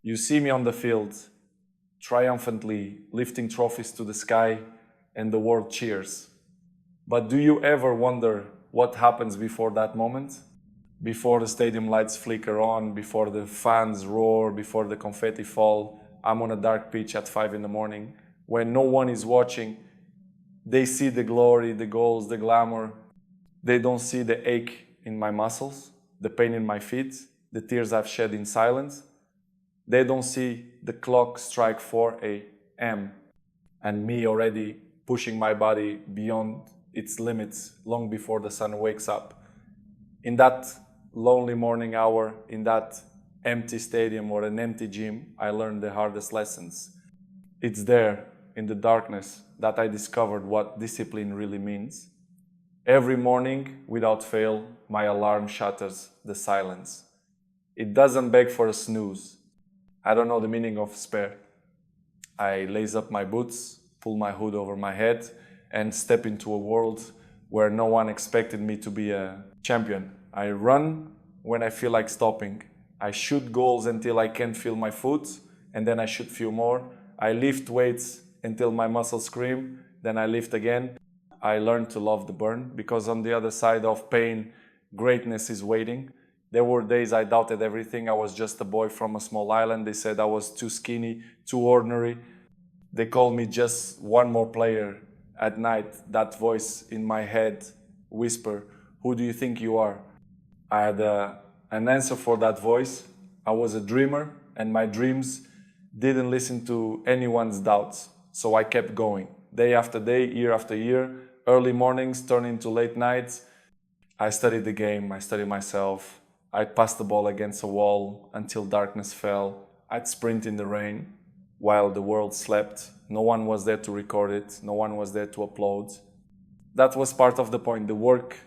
You see me on the field, triumphantly lifting trophies to the sky, and the world cheers. But do you ever wonder what happens before that moment? Before the stadium lights flicker on, before the fans roar, before the confetti fall, I'm on a dark pitch at 5 in the morning. When no one is watching, they see the glory, the goals, the glamour. They don't see the ache in my muscles, the pain in my feet, the tears I've shed in silence. They don't see the clock strike 4 a.m. and me already pushing my body beyond its limits long before the sun wakes up. In that lonely morning hour, in that empty stadium or an empty gym, I learned the hardest lessons. It's there, in the darkness, that I discovered what discipline really means. Every morning, without fail, my alarm shatters the silence. It doesn't beg for a snooze. I don't know the meaning of spare. I lace up my boots, pull my hood over my head, and step into a world where no one expected me to be a champion. I run when I feel like stopping. I shoot goals until I can't feel my foot, and then I shoot few more. I lift weights until my muscles scream, then I lift again. I learned to love the burn, because on the other side of pain, greatness is waiting. There were days I doubted everything. I was just a boy from a small island. They said I was too skinny, too ordinary. They called me just one more player. At night, that voice in my head whisper, "Who do you think you are?" I had an answer for that voice. I was a dreamer, and my dreams didn't listen to anyone's doubts. So I kept going, day after day, year after year. Early mornings turned into late nights. I studied the game, I studied myself. I'd pass the ball against a wall until darkness fell. I'd sprint in the rain while the world slept. No one was there to record it. No one was there to applaud. That was part of the point. The work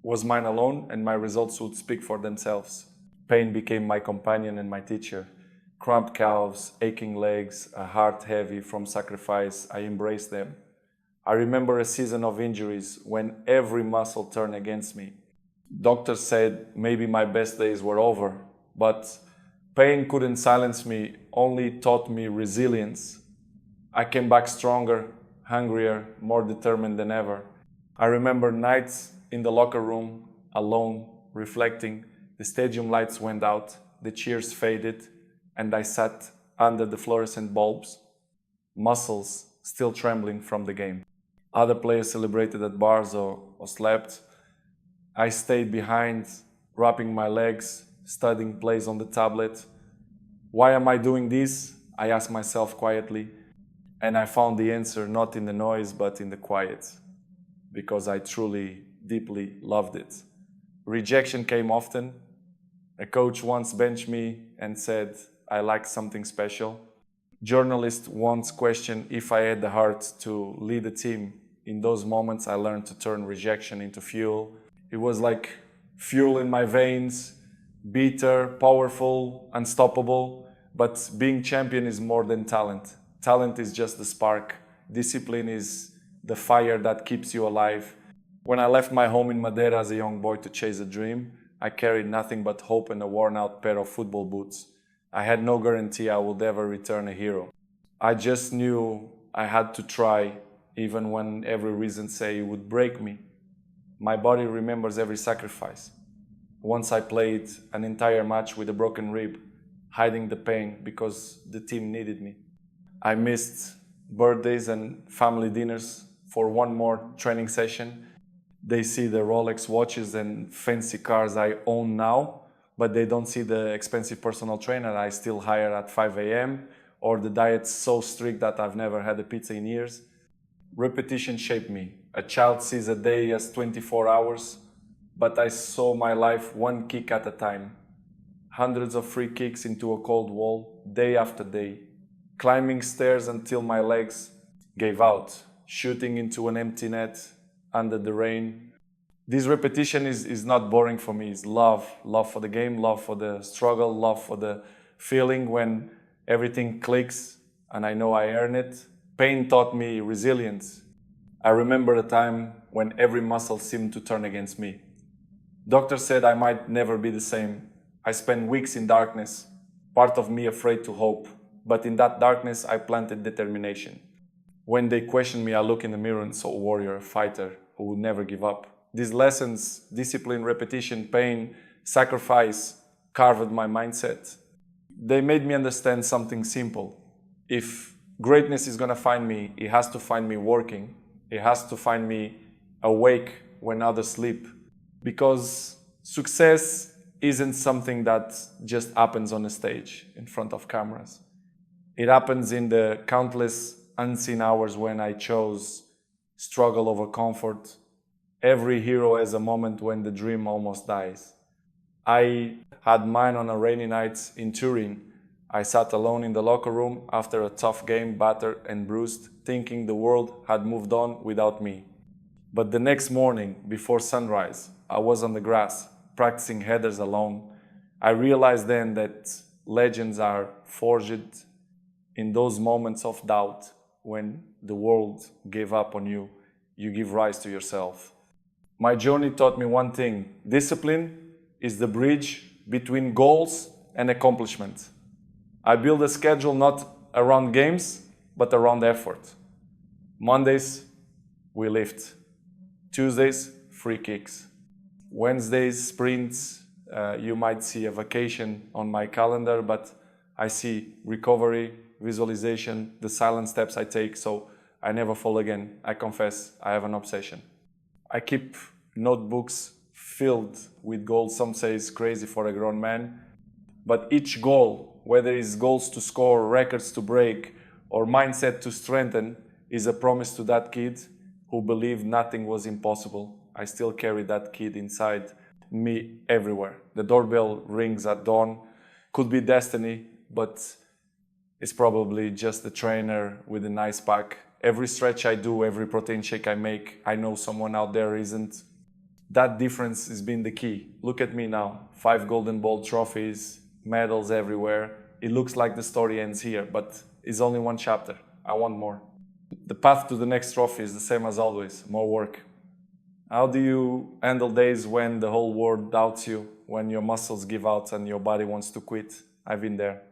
was mine alone, and my results would speak for themselves. Pain became my companion and my teacher. Cramped calves, aching legs, a heart heavy from sacrifice, I embraced them. I remember a season of injuries when every muscle turned against me. Doctors said maybe my best days were over, but pain couldn't silence me, only taught me resilience. I came back stronger, hungrier, more determined than ever. I remember nights in the locker room, alone, reflecting. The stadium lights went out, the cheers faded, and I sat under the fluorescent bulbs, muscles still trembling from the game. Other players celebrated at bars or slept. I stayed behind, wrapping my legs, studying plays on the tablet. Why am I doing this? I asked myself quietly, and I found the answer not in the noise but in the quiet, because I truly, deeply loved it. Rejection came often. A coach once benched me and said I lacked something special. Journalists once questioned if I had the heart to lead a team. In those moments, I learned to turn rejection into fuel. It was like fuel in my veins, bitter, powerful, unstoppable. But being champion is more than talent. Talent is just the spark. Discipline is the fire that keeps you alive. When I left my home in Madeira as a young boy to chase a dream, I carried nothing but hope and a worn-out pair of football boots. I had no guarantee I would ever return a hero. I just knew I had to try, even when every reason said it would break me. My body remembers every sacrifice. Once I played an entire match with a broken rib, hiding the pain because the team needed me. I missed birthdays and family dinners for one more training session. They see the Rolex watches and fancy cars I own now, but they don't see the expensive personal trainer I still hire at 5 a.m. or the diet so strict that I've never had a pizza in years. Repetition shaped me. A child sees a day as 24 hours, but I saw my life one kick at a time. Hundreds of free kicks into a cold wall, day after day. Climbing stairs until my legs gave out. Shooting into an empty net under the rain. This repetition is not boring for me. It's love. Love for the game, love for the struggle, love for the feeling when everything clicks and I know I earn it. Pain taught me resilience. I remember a time when every muscle seemed to turn against me. Doctors said I might never be the same. I spent weeks in darkness, part of me afraid to hope, but in that darkness I planted determination. When they questioned me, I look in the mirror and saw a warrior, a fighter who would never give up. These lessons, discipline, repetition, pain, sacrifice, carved my mindset. They made me understand something simple. If greatness is gonna find me, it has to find me working. It has to find me awake when others sleep. Because success isn't something that just happens on a stage in front of cameras. It happens in the countless unseen hours when I chose struggle over comfort. Every hero has a moment when the dream almost dies. I had mine on a rainy night in Turin. I sat alone in the locker room after a tough game, battered and bruised, thinking the world had moved on without me. But the next morning, before sunrise, I was on the grass, practicing headers alone. I realized then that legends are forged in those moments of doubt when the world gave up on you. You give rise to yourself. My journey taught me one thing: discipline is the bridge between goals and accomplishment. I build a schedule not around games, but around effort. Mondays, we lift. Tuesdays, free kicks. Wednesdays, sprints. You might see a vacation on my calendar, but I see recovery, visualization, the silent steps I take, so I never fall again. I confess, I have an obsession. I keep notebooks filled with goals. Some say it's crazy for a grown man, but each goal, whether it's goals to score, records to break, or mindset to strengthen, is a promise to that kid who believed nothing was impossible. I still carry that kid inside me everywhere. The doorbell rings at dawn. Could be destiny, but it's probably just the trainer with a nice pack. Every stretch I do, every protein shake I make, I know someone out there isn't. That difference has been the key. Look at me now, 5 Golden Ball trophies, medals everywhere. It looks like the story ends here, but it's only one chapter. I want more. The path to the next trophy is the same as always, more work. How do you handle days when the whole world doubts you, when your muscles give out and your body wants to quit? I've been there.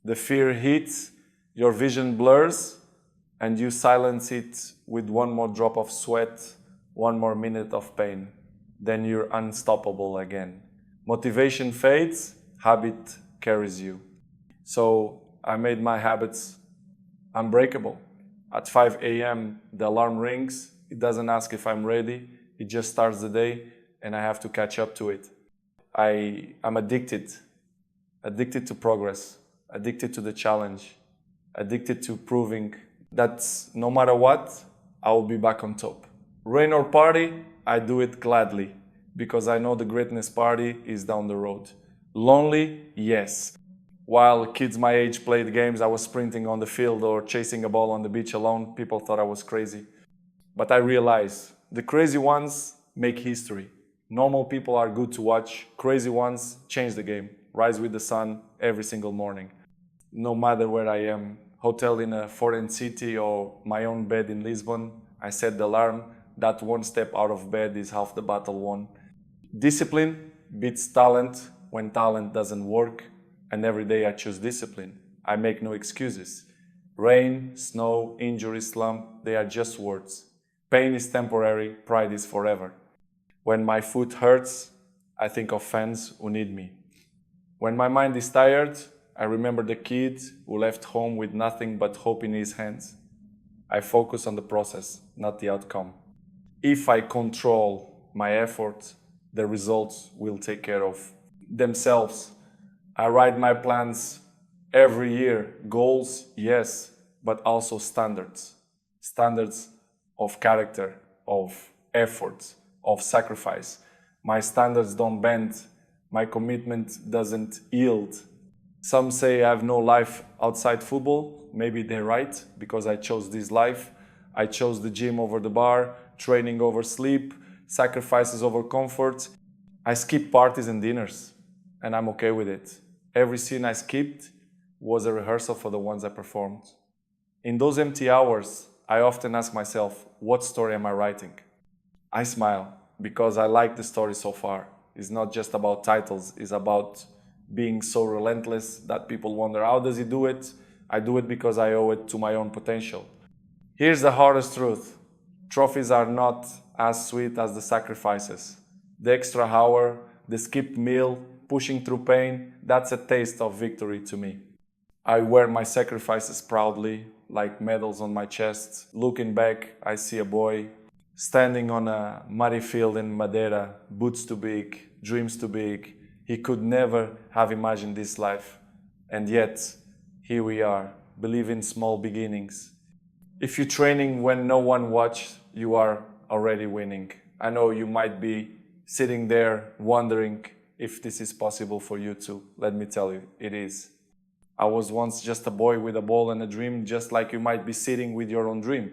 The fear hits, your vision blurs, and you silence it with one more drop of sweat, one more minute of pain. Then you're unstoppable again. Motivation fades, habit carries you. So I made my habits unbreakable. At 5 a.m. the alarm rings. It doesn't ask if I'm ready. It just starts the day and I have to catch up to it. I'm addicted to progress, addicted to the challenge, addicted to proving that no matter what, I will be back on top. Rain or party, I do it gladly because I know the greatness party is down the road. Lonely, yes. While kids my age played games, I was sprinting on the field or chasing a ball on the beach alone. People thought I was crazy. But I realized the crazy ones make history. Normal people are good to watch. Crazy ones change the game. Rise with the sun every single morning. No matter where I am, hotel in a foreign city or my own bed in Lisbon, I set the alarm. That one step out of bed is half the battle won. Discipline beats talent when talent doesn't work. And every day I choose discipline. I make no excuses. Rain, snow, injury, slump, they are just words. Pain is temporary, pride is forever. When my foot hurts, I think of fans who need me. When my mind is tired, I remember the kid who left home with nothing but hope in his hands. I focus on the process, not the outcome. If I control my effort, the results will take care of themselves. I write my plans every year. Goals, yes, but also standards. Standards of character, of effort, of sacrifice. My standards don't bend. My commitment doesn't yield. Some say I have no life outside football. Maybe they're right, because I chose this life. I chose the gym over the bar, training over sleep, sacrifices over comfort. I skip parties and dinners, and I'm okay with it. Every scene I skipped was a rehearsal for the ones I performed. In those empty hours, I often ask myself, what story am I writing? I smile because I like the story so far. It's not just about titles, it's about being so relentless that people wonder, how does he do it? I do it because I owe it to my own potential. Here's the hardest truth. Trophies are not as sweet as the sacrifices. The extra hour, the skipped meal, pushing through pain, that's a taste of victory to me. I wear my sacrifices proudly, like medals on my chest. Looking back, I see a boy standing on a muddy field in Madeira, boots too big, dreams too big. He could never have imagined this life. And yet, here we are, believe in small beginnings. If you're training when no one watches, you are already winning. I know you might be sitting there wondering if this is possible for you too. Let me tell you, it is. I was once just a boy with a ball and a dream, just like you might be sitting with your own dream.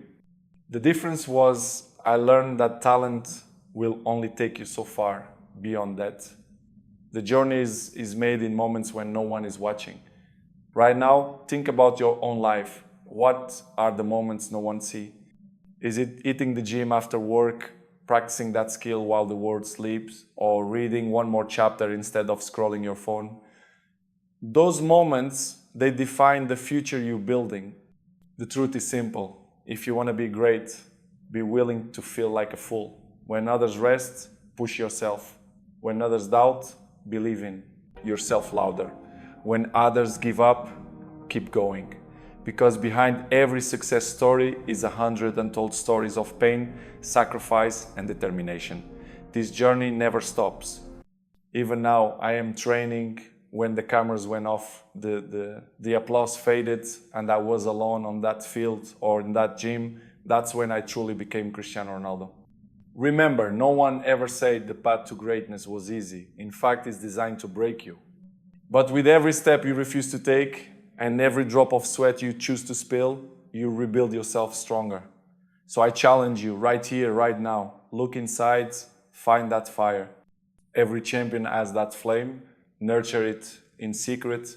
The difference was I learned that talent will only take you so far. Beyond that, the journey is made in moments when no one is watching. Right now, think about your own life. What are the moments no one sees? Is it hitting the gym after work, practicing that skill while the world sleeps, or reading one more chapter instead of scrolling your phone? Those moments, they define the future you're building. The truth is simple. If you want to be great, be willing to feel like a fool. When others rest, push yourself. When others doubt, believe in yourself louder. When others give up, keep going. Because behind every success story is 100 untold stories of pain, sacrifice, and determination. This journey never stops. Even now, I am training. When the cameras went off, the applause faded, and I was alone on that field or in that gym. That's when I truly became Cristiano Ronaldo. Remember, no one ever said the path to greatness was easy. In fact, it's designed to break you. But with every step you refuse to take and every drop of sweat you choose to spill, you rebuild yourself stronger. So I challenge you right here, right now. Look inside, find that fire. Every champion has that flame. Nurture it in secret,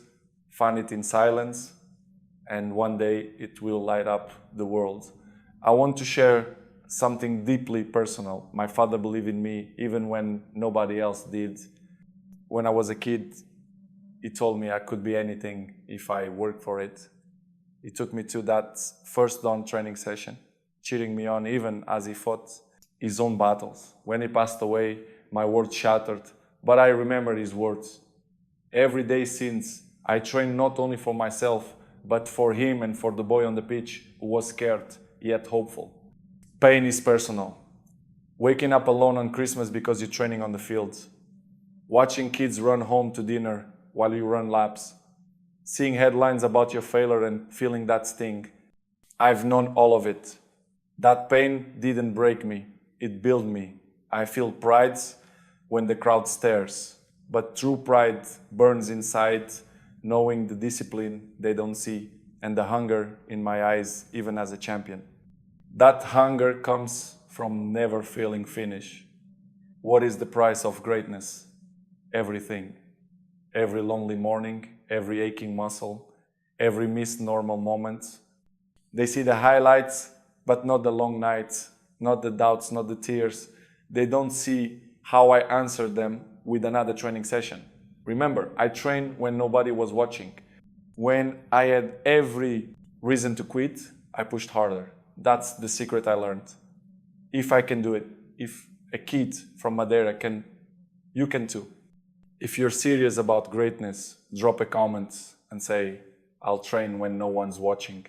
find it in silence, and one day it will light up the world. I want to share something deeply personal. My father believed in me even when nobody else did. When I was a kid, he told me I could be anything if I worked for it. He took me to that first dawn training session, cheering me on even as he fought his own battles. When he passed away, my world shattered, but I remember his words. Every day since, I trained not only for myself, but for him and for the boy on the pitch who was scared, yet hopeful. Pain is personal. Waking up alone on Christmas because you're training on the field. Watching kids run home to dinner while you run laps. Seeing headlines about your failure and feeling that sting. I've known all of it. That pain didn't break me, it built me. I feel pride when the crowd stares. But true pride burns inside, knowing the discipline they don't see and the hunger in my eyes, even as a champion. That hunger comes from never feeling finish. What is the price of greatness? Everything. Every lonely morning, every aching muscle, every missed normal moment. They see the highlights, but not the long nights, not the doubts, not the tears. They don't see how I answered them with another training session. Remember, I trained when nobody was watching. When I had every reason to quit, I pushed harder. That's the secret I learned. If I can do it, if a kid from Madeira can, you can too. If you're serious about greatness, drop a comment and say, I'll train when no one's watching.